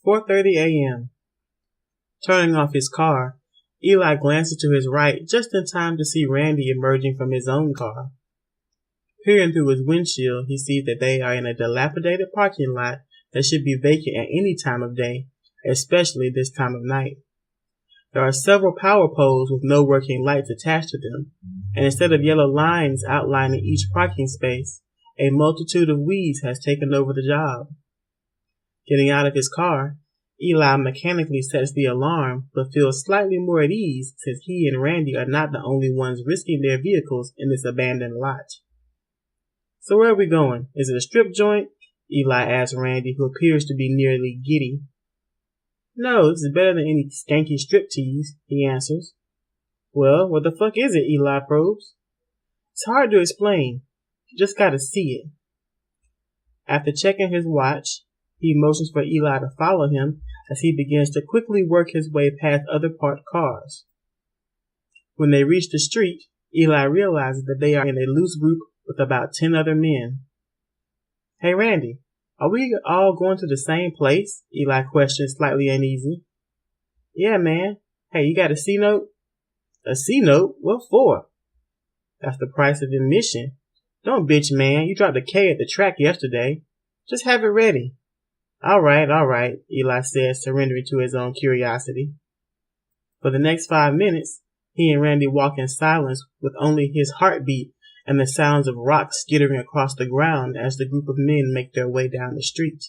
4:30 a.m. Turning off his car, Eli glances to his right just in time to see Randy emerging from his own car. Peering through his windshield, he sees that they are in a dilapidated parking lot that should be vacant at any time of day, especially this time of night. There are several power poles with no working lights attached to them, and instead of yellow lines outlining each parking space, a multitude of weeds has taken over the job. Getting out of his car, Eli mechanically sets the alarm, but feels slightly more at ease since he and Randy are not the only ones risking their vehicles in this abandoned lot. "So where are we going? Is it a strip joint?" Eli asks Randy, who appears to be nearly giddy. "No, this is better than any skanky striptease," he answers. "Well, what the fuck is it?" Eli probes. "It's hard to explain. You just gotta see it." After checking his watch, he motions for Eli to follow him as he begins to quickly work his way past other parked cars. When they reach the street, Eli realizes that they are in a loose group with about 10 other men. "Hey Randy, are we all going to the same place?" Eli questions, slightly uneasy. "Yeah, man. Hey, you got a C-note?" "A C-note? What for?" "That's the price of admission." "Don't bitch, man. You dropped a K at the track yesterday. Just have it ready." All right, Eli says, surrendering to his own curiosity. For the next 5 minutes, he and Randy walk in silence with only his heartbeat and the sounds of rocks skittering across the ground as the group of men make their way down the street.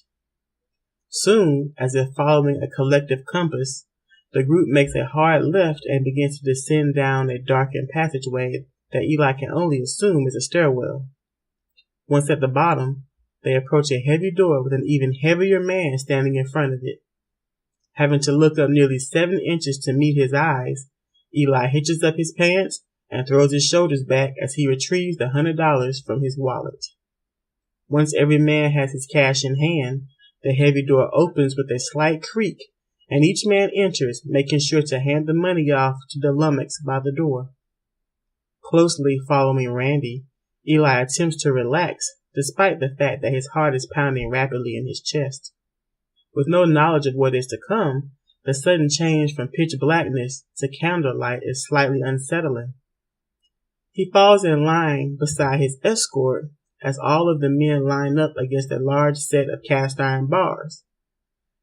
Soon, as if following a collective compass, the group makes a hard left and begins to descend down a darkened passageway that Eli can only assume is a stairwell. Once at the bottom, they approach a heavy door with an even heavier man standing in front of it. Having to look up nearly 7 inches to meet his eyes, Eli hitches up his pants and throws his shoulders back as he retrieves the $100 from his wallet. Once every man has his cash in hand, the heavy door opens with a slight creak, and each man enters, making sure to hand the money off to the lummox by the door. Closely following Randy, Eli attempts to relax, despite the fact that his heart is pounding rapidly in his chest. With no knowledge of what is to come, the sudden change from pitch blackness to candlelight is slightly unsettling. He falls in line beside his escort as all of the men line up against a large set of cast iron bars.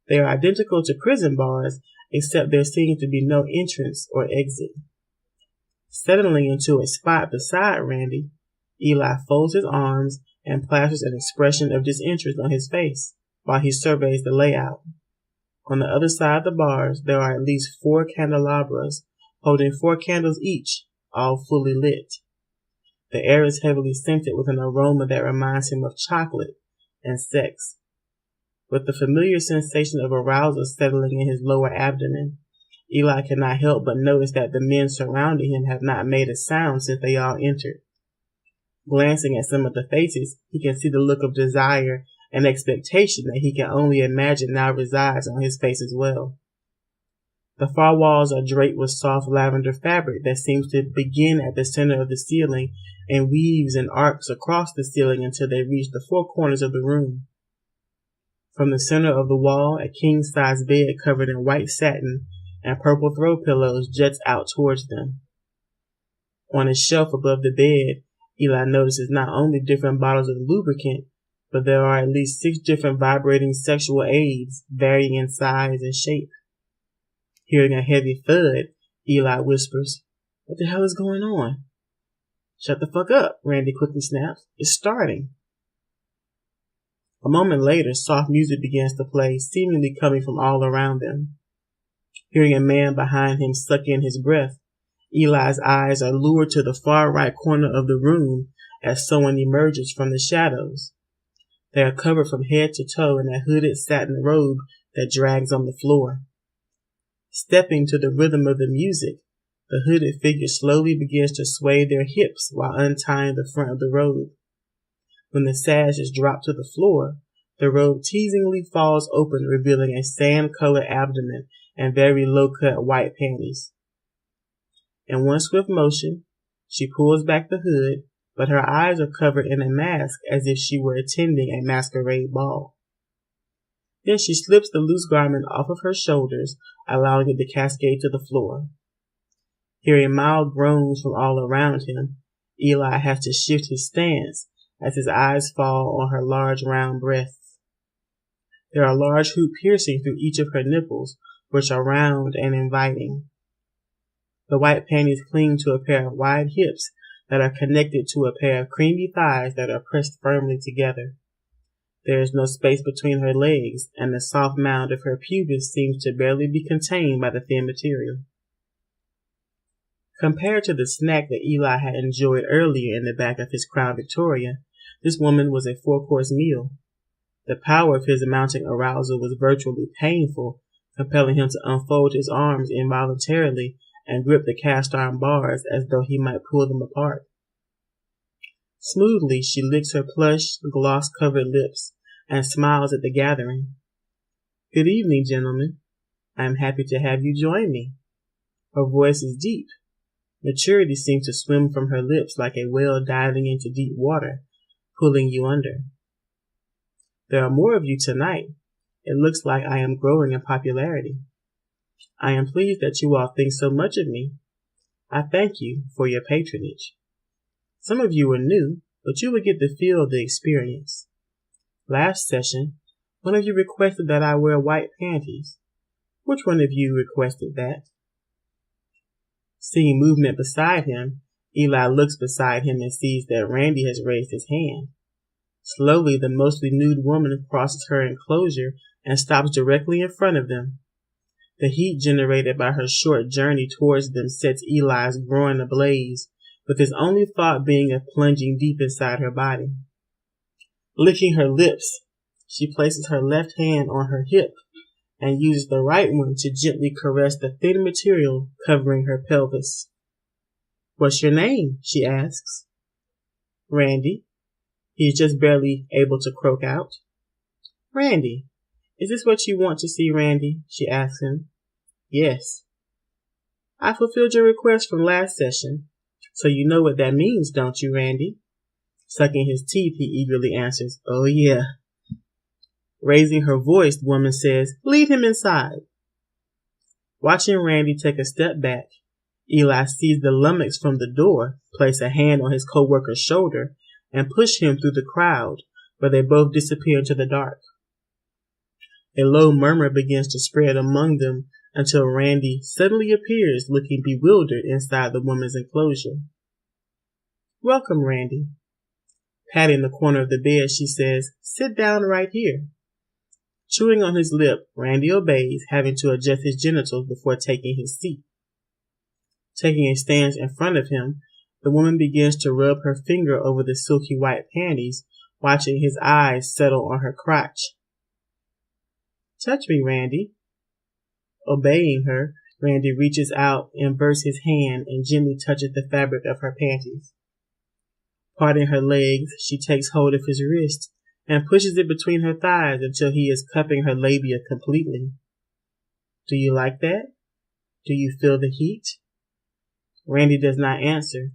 They are identical to prison bars, except there seems to be no entrance or exit. Settling into a spot beside Randy, Eli folds his arms and plasters an expression of disinterest on his face while he surveys the layout. On the other side of the bars, there are at least 4 candelabras holding 4 candles each, all fully lit. The air is heavily scented with an aroma that reminds him of chocolate and sex. With the familiar sensation of arousal settling in his lower abdomen, Eli cannot help but notice that the men surrounding him have not made a sound since they all entered. Glancing at some of the faces, he can see the look of desire and expectation that he can only imagine now resides on his face as well. The far walls are draped with soft lavender fabric that seems to begin at the center of the ceiling and weaves in arcs across the ceiling until they reach the 4 corners of the room. From the center of the wall, a king-size bed covered in white satin and purple throw pillows juts out towards them. On a shelf above the bed, Eli notices not only different bottles of lubricant, but there are at least 6 different vibrating sexual aids, varying in size and shape. Hearing a heavy thud, Eli whispers, "What the hell is going on?" "Shut the fuck up," Randy quickly snaps. "It's starting." A moment later, soft music begins to play, seemingly coming from all around them. Hearing a man behind him suck in his breath, Eli's eyes are lured to the far right corner of the room as someone emerges from the shadows. They are covered from head to toe in a hooded satin robe that drags on the floor. Stepping to the rhythm of the music, the hooded figure slowly begins to sway their hips while untying the front of the robe. When the sash is dropped to the floor, the robe teasingly falls open, revealing a sand-colored abdomen and very low-cut white panties. In one swift motion, she pulls back the hood, but her eyes are covered in a mask as if she were attending a masquerade ball. Then she slips the loose garment off of her shoulders, allowing it to cascade to the floor. Hearing mild groans from all around him, Eli has to shift his stance as his eyes fall on her large round breasts. There are large hoops piercing through each of her nipples, which are round and inviting. The white panties cling to a pair of wide hips that are connected to a pair of creamy thighs that are pressed firmly together. There is no space between her legs, and the soft mound of her pubis seems to barely be contained by the thin material. Compared to the snack that Eli had enjoyed earlier in the back of his Crown Victoria, this woman was a 4-course meal. The power of his mounting arousal was virtually painful, compelling him to unfold his arms involuntarily and grip the cast-iron bars as though he might pull them apart. Smoothly, she licks her plush, gloss-covered lips and smiles at the gathering. "Good evening, gentlemen. I am happy to have you join me." Her voice is deep. Maturity seems to swim from her lips like a whale diving into deep water, pulling you under. "There are more of you tonight. It looks like I am growing in popularity. I am pleased that you all think so much of me. I thank you for your patronage. Some of you are new, but you will get the feel of the experience. Last session, one of you requested that I wear white panties. Which one of you requested that?" Seeing movement beside him, Eli looks beside him and sees that Randy has raised his hand. Slowly, the mostly nude woman crosses her enclosure and stops directly in front of them. The heat generated by her short journey towards them sets Eli's groin ablaze, with his only thought being of plunging deep inside her body. Licking her lips, she places her left hand on her hip and uses the right one to gently caress the thin material covering her pelvis. "What's your name?" she asks. "Randy," he is just barely able to croak out. "Randy, is this what you want to see, Randy?" she asks him. "Yes." "I fulfilled your request from last session, so you know what that means, don't you, Randy?" Sucking his teeth, he eagerly answers, "Oh yeah." Raising her voice, the woman says, "Lead him inside." Watching Randy take a step back, Eli sees the lummox from the door place a hand on his co-worker's shoulder and push him through the crowd, where they both disappear into the dark. A low murmur begins to spread among them until Randy suddenly appears looking bewildered inside the woman's enclosure. "Welcome, Randy." Patting the corner of the bed, she says, "Sit down right here." Chewing on his lip, Randy obeys, having to adjust his genitals before taking his seat. Taking a stance in front of him, the woman begins to rub her finger over the silky white panties, watching his eyes settle on her crotch. "Touch me, Randy." Obeying her, Randy reaches out, inverts his hand, and gently touches the fabric of her panties. Parting her legs, she takes hold of his wrist and pushes it between her thighs until he is cupping her labia completely. "Do you like that? Do you feel the heat?" Randy does not answer.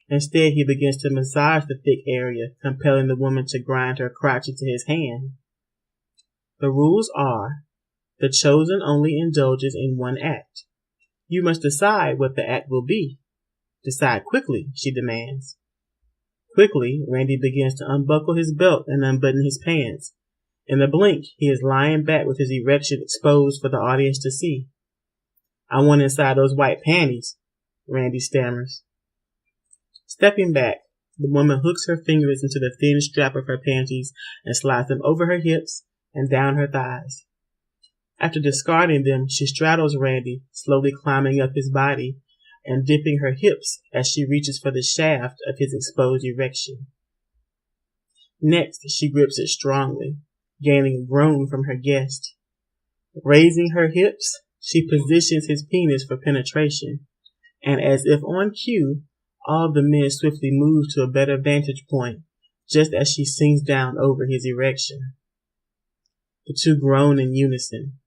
Instead, he begins to massage the thick area, compelling the woman to grind her crotch into his hand. The rules are, the chosen only indulges in one act. You must decide what the act will be. Decide quickly, she demands. Quickly, Randy begins to unbuckle his belt and unbutton his pants. In a blink, he is lying back with his erection exposed for the audience to see. "I want inside those white panties," Randy stammers. Stepping back, the woman hooks her fingers into the thin strap of her panties and slides them over her hips and down her thighs. After discarding them, she straddles Randy, slowly climbing up his body and dipping her hips as she reaches for the shaft of his exposed erection. Next, she grips it strongly, gaining a groan from her guest. Raising her hips, she positions his penis for penetration, and as if on cue, all the men swiftly move to a better vantage point, just as she sinks down over his erection. The two groan in unison.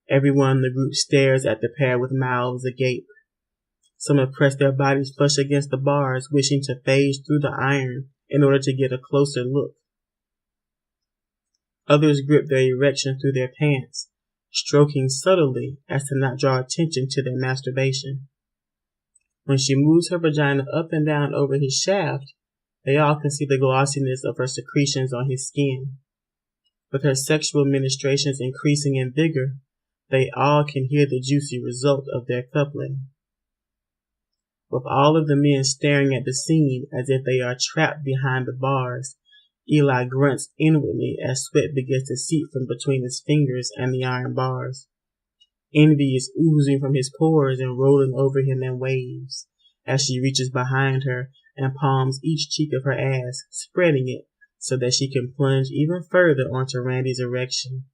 Everyone in the group stares at the pair with mouths agape. Some have pressed their bodies flush against the bars, wishing to phase through the iron in order to get a closer look. Others grip their erection through their pants, stroking subtly as to not draw attention to their masturbation. When she moves her vagina up and down over his shaft, they all can see the glossiness of her secretions on his skin. With her sexual ministrations increasing in vigor, they all can hear the juicy result of their coupling. With all of the men staring at the scene as if they are trapped behind the bars, Eli grunts inwardly as sweat begins to seep from between his fingers and the iron bars. Envy is oozing from his pores and rolling over him in waves as she reaches behind her and palms each cheek of her ass, spreading it so that she can plunge even further onto Randy's erection.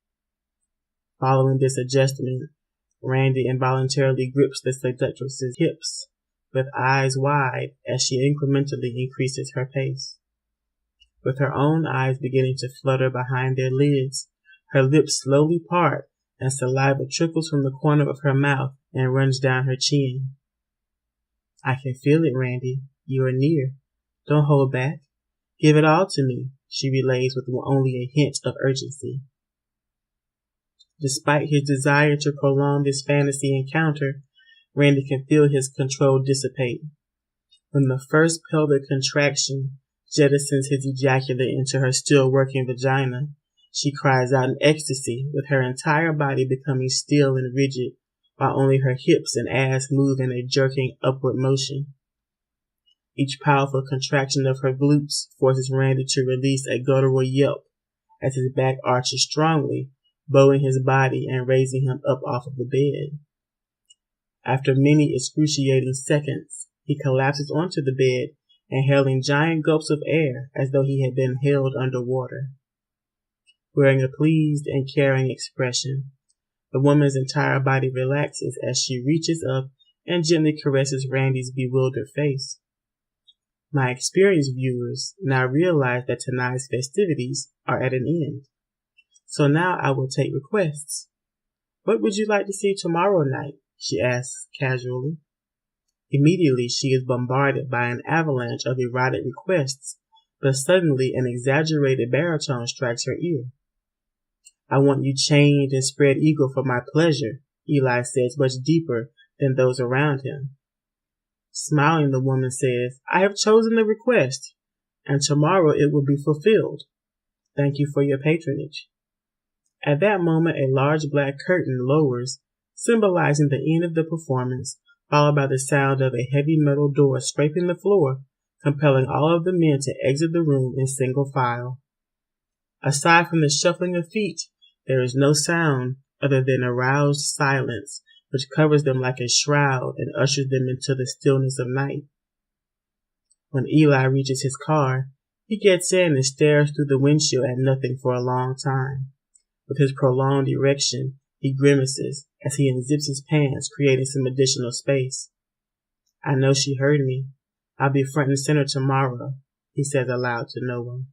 Following this adjustment, Randy involuntarily grips the seductress's hips, with eyes wide as she incrementally increases her pace. With her own eyes beginning to flutter behind their lids, her lips slowly part and saliva trickles from the corner of her mouth and runs down her chin. I can feel it, Randy. You are near. Don't hold back. Give it all to me, she relays with only a hint of urgency. Despite his desire to prolong this fantasy encounter, Randy can feel his control dissipate. When the first pelvic contraction jettisons his ejaculate into her still working vagina, she cries out in ecstasy, with her entire body becoming still and rigid, while only her hips and ass move in a jerking upward motion. Each powerful contraction of her glutes forces Randy to release a guttural yelp as his back arches strongly, bowing his body and raising him up off of the bed. After many excruciating seconds, he collapses onto the bed, inhaling giant gulps of air as though he had been held underwater. Wearing a pleased and caring expression, the woman's entire body relaxes as she reaches up and gently caresses Randy's bewildered face. My experienced viewers now realize that tonight's festivities are at an end. So now I will take requests. What would you like to see tomorrow night? She asks casually. Immediately she is bombarded by an avalanche of erotic requests, but suddenly an exaggerated baritone strikes her ear. I want you chained and spread eagle for my pleasure, Eli says much deeper than those around him. Smiling, the woman says, I have chosen the request, and tomorrow it will be fulfilled. Thank you for your patronage. At that moment, a large black curtain lowers, symbolizing the end of the performance, followed by the sound of a heavy metal door scraping the floor, compelling all of the men to exit the room in single file. Aside from the shuffling of feet, there is no sound other than aroused silence, which covers them like a shroud and ushers them into the stillness of night. When Eli reaches his car, he gets in and stares through the windshield at nothing for a long time. With his prolonged erection, he grimaces as he unzips his pants, creating some additional space. I know she heard me. I'll be front and center tomorrow, he says aloud to no one.